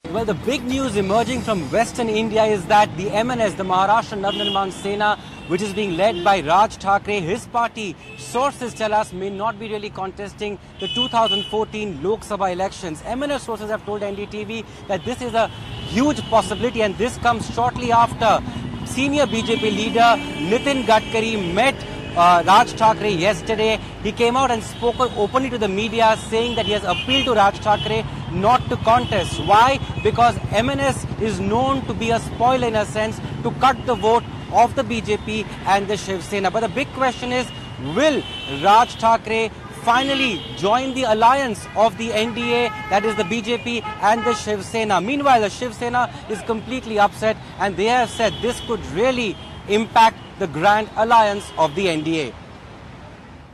Well, the big news emerging from Western India is that the MNS, the Maharashtra Navnirman Sena, which is being led by Raj Thackeray, his party, sources tell us, may not be really contesting the 2014 Lok Sabha elections. MNS sources have told NDTV that this is a huge possibility, and this comes shortly after senior BJP leader Nitin Gadkari met Raj Thackeray yesterday. He came out and spoke openly to the media, saying that he has appealed to Raj Thackeray not to contest. Why? Because MNS is known to be a spoiler in a sense, to cut the vote of the BJP and the Shiv Sena. But the big question is, will Raj Thackeray finally join the alliance of the NDA, that is the BJP and the Shiv Sena? Meanwhile, the Shiv Sena is completely upset, and they have said this could really impact the grand alliance of the NDA.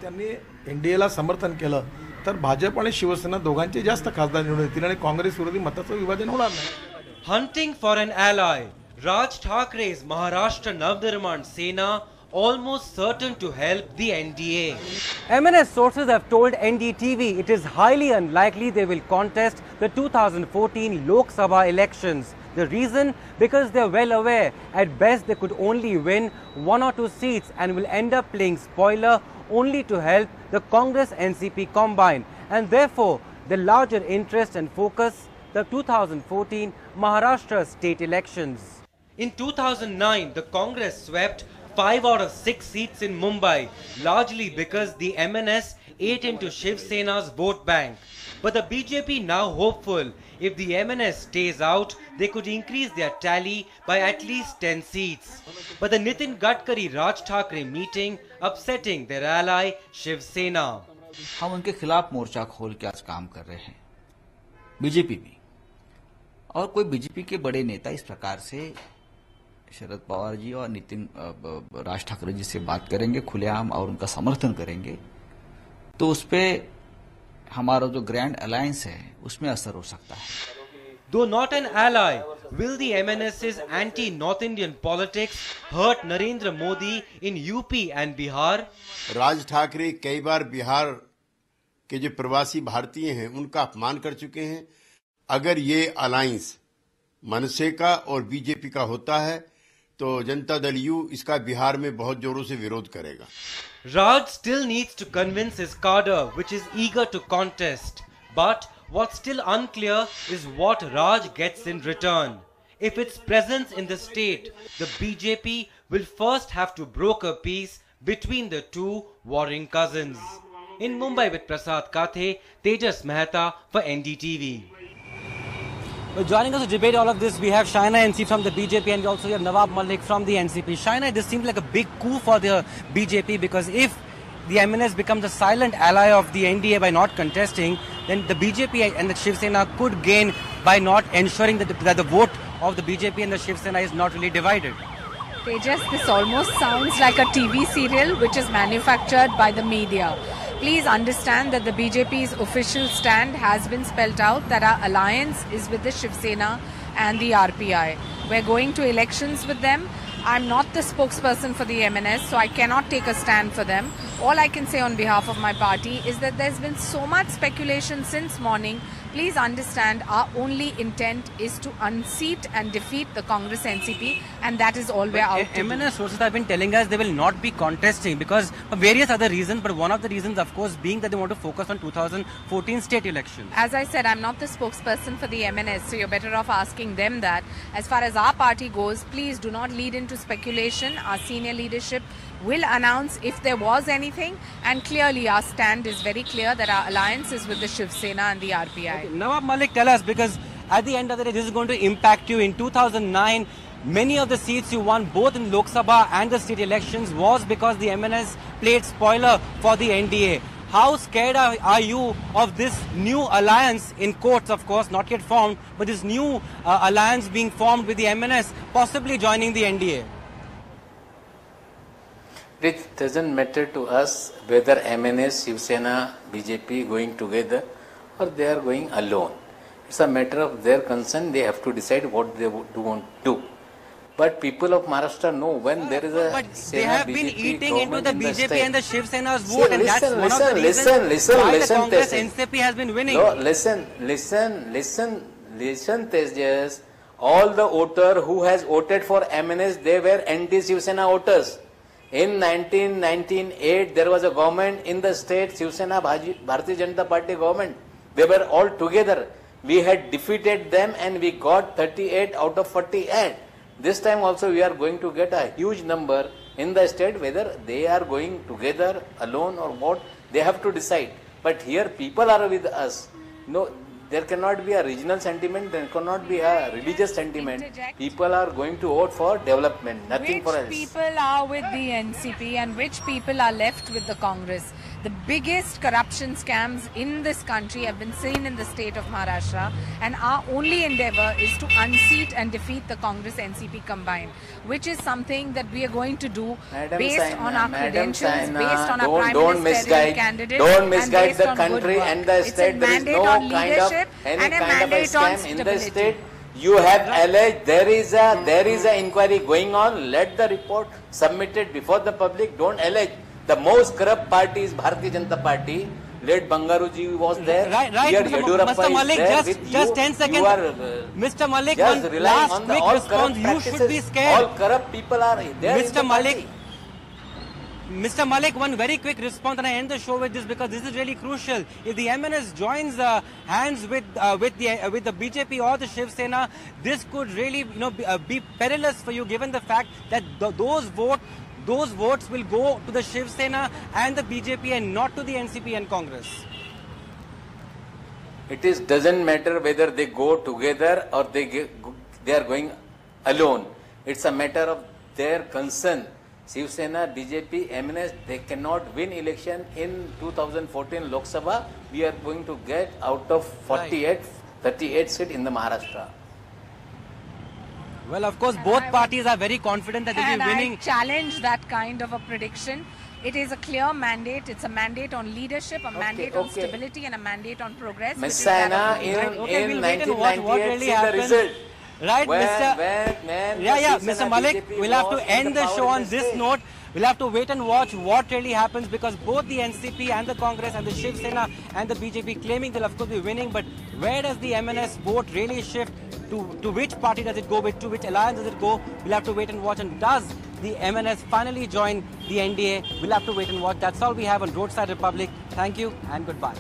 त्यांनी एनडीएला समर्थन केलं तर भाजप आणि शिवसेना दोघांचे जास्त खासदार निवडून येतील आणि काँग्रेस विरोधी मताचं विभाजन होणार नाही. Hunting for an ally, Raj Thakray's Maharashtra Navnirman Sena almost certain to help the NDA. MNS sources have told NDTV it is highly unlikely they will contest the 2014 Lok Sabha elections. The reason? Because they are well aware at best they could only win 1 or 2 seats and will end up playing spoiler only to help the Congress NCP combine, and therefore the larger interest and focus the 2014 Maharashtra state elections. In 2009, the Congress swept 5 out of 6 seats in Mumbai, largely because the MNS ate into Shiv Sena's vote bank. But the BJP now hopeful if the MNS stays out, they could increase their tally by at least 10 seats. But the Nitin Gadkari-Raj Thackeray meeting upsetting their ally Shiv Sena. हम उनके खिलाफ मोर्चा खोल के आज काम कर रहे हैं, बीजेपी भी, और कोई बीजेपी के बड़े नेता इस प्रकार से शरद पवार जी और नितिन राज ठाकरे जी से बात करेंगे खुलेआम और उनका समर्थन करेंगे, तो उस पे हमारा जो ग्रैंड अलायंस है उसमें असर हो सकता है. Though not an ally, will the MNS's anti-North Indian politics hurt Narendra Modi in UP and Bihar? Raj Thackeray कई बार बिहार के जो प्रवासी भारतीय हैं उनका अपमान कर चुके हैं. अगर ये अलायंस मनसे का और बीजेपी का होता है तो जनता दल यू इसका बिहार में बहुत जोरों से विरोध करेगा. Raj still needs to convince his cadre, which is eager to contest. But what's still unclear is what Raj gets in return. If its presence in the state, the BJP will first have to broker peace between the two warring cousins. In Mumbai with Prasad Kathe, Tejas Mehta for NDTV. Well, joining us to debate all of this, we have Shaina NC from the BJP, and we also have Nawab Malik from the NCP. Shaina, this seems like a big coup for the BJP, because if the MNS becomes a silent ally of the NDA by not contesting, then the BJP and the Shiv Sena could gain by not ensuring that the vote of the BJP and the Shiv Sena is not really divided. Tejas, this almost sounds like a TV serial which is manufactured by the media. Please understand that the BJP's official stand has been spelled out, that our alliance is with the Shiv Sena and the RPI. We're going to elections with them. I'm not the spokesperson for the MNS, so I cannot take a stand for them. All I can say on behalf of my party is that there's been so much speculation since morning. Please understand, our only intent is to unseat and defeat the Congress NCP, and that is all we're out to MNS sources have been telling us they will not be contesting because for various other reasons, but one of the reasons, of course, being that they want to focus on 2014 state elections. As I said, I'm not the spokesperson for the MNS, so you're better off asking them that. As far as our party goes, please do not lead into speculation. Our senior leadership will announce if there was anything, and clearly our stand is very clear that our alliance is with the Shiv Sena and the RPI. Okay, Nawab Malik, tell us, because at the end of the day this is going to impact you. In 2009, many of the seats you won both in Lok Sabha and the state elections was because the MNS played spoiler for the NDA. How scared are you of this new alliance, in quotes of course, not yet formed, but this new alliance being formed with the MNS possibly joining the NDA? It doesn't matter to us whether MNS, Shiv Sena, BJP going together or they are going alone. It's a matter of their concern. They have to decide what they want to do. But people of Maharashtra know when there is a but Sena, they have BJP been eating into the BJP state. and the Shiv Sena's See, vote, and that's one of the reasons why the Congress Tejas. NCP has been winning. No, listen Tejas, all the voter who has voted for MNS, they were anti-Shiv Sena voters. In 1998, there was a government in the state, Shiv Sena Bharatiya Janata Party government. They were all together. We had defeated them and we got 38 out of 48. This time also we are going to get a huge number in the state, whether they are going together, alone or what, they have to decide. But here people are with us. No, there cannot be a regional sentiment, there cannot be a religious sentiment. People are going to vote for development, nothing for else. Which people are with the NCP and which people are left with the Congress? The biggest corruption scams in this country have been seen in the state of Maharashtra, and our only endeavour is to unseat and defeat the Congress NCP combined, which is something that we are going to do based on our credentials, based on our prime ministerial candidate, don't misguide and the based on country good work. and the state. There is no kind of any kind of a scam in the state. You have alleged there is a inquiry going on. Let the report submitted before the public. Don't allege. The most corrupt party is Bharatiya Janata Party. Late Bangaruji was there. Right. Here Mr. Malik, just 10 seconds. You are, Mr. Malik, just one relying last on the quick all response. You corrupt should be scared. All corrupt people are there. Mr. Malik. Mr. Malik, one very quick response, and I end the show with this because this is really crucial. If the MNS joins hands with the BJP or the Shiv Sena, this could really be perilous for you, given the fact that those votes will go to the Shiv Sena and the BJP and not to the NCP and Congress. It doesn't matter whether they go together or they are going alone. It's a matter of their concern. Shiv Sena, BJP, MNS, they cannot win election in 2014 Lok Sabha. We are going to get out of 38 seats in the Maharashtra. Well, of course, both parties are very confident that they will be winning. I challenge that kind of a prediction. It is a clear mandate. It's a mandate on leadership, a mandate on stability, and a mandate on progress. Ms. Saina, in we'll wait and watch 1998, what really see the happens. result. Right, Mr. Malik, we'll have to end the show on this note. We'll have to wait and watch what really happens, because both the NCP and the Congress and the Shiv Sena and the BJP claiming they'll of course be winning, but where does the MNS vote really shift? To which party does it go with? To which alliance does it go? We'll have to wait and watch. And does the MNS finally join the NDA? We'll have to wait and watch. That's all we have on Roadside Republic. Thank you and goodbye.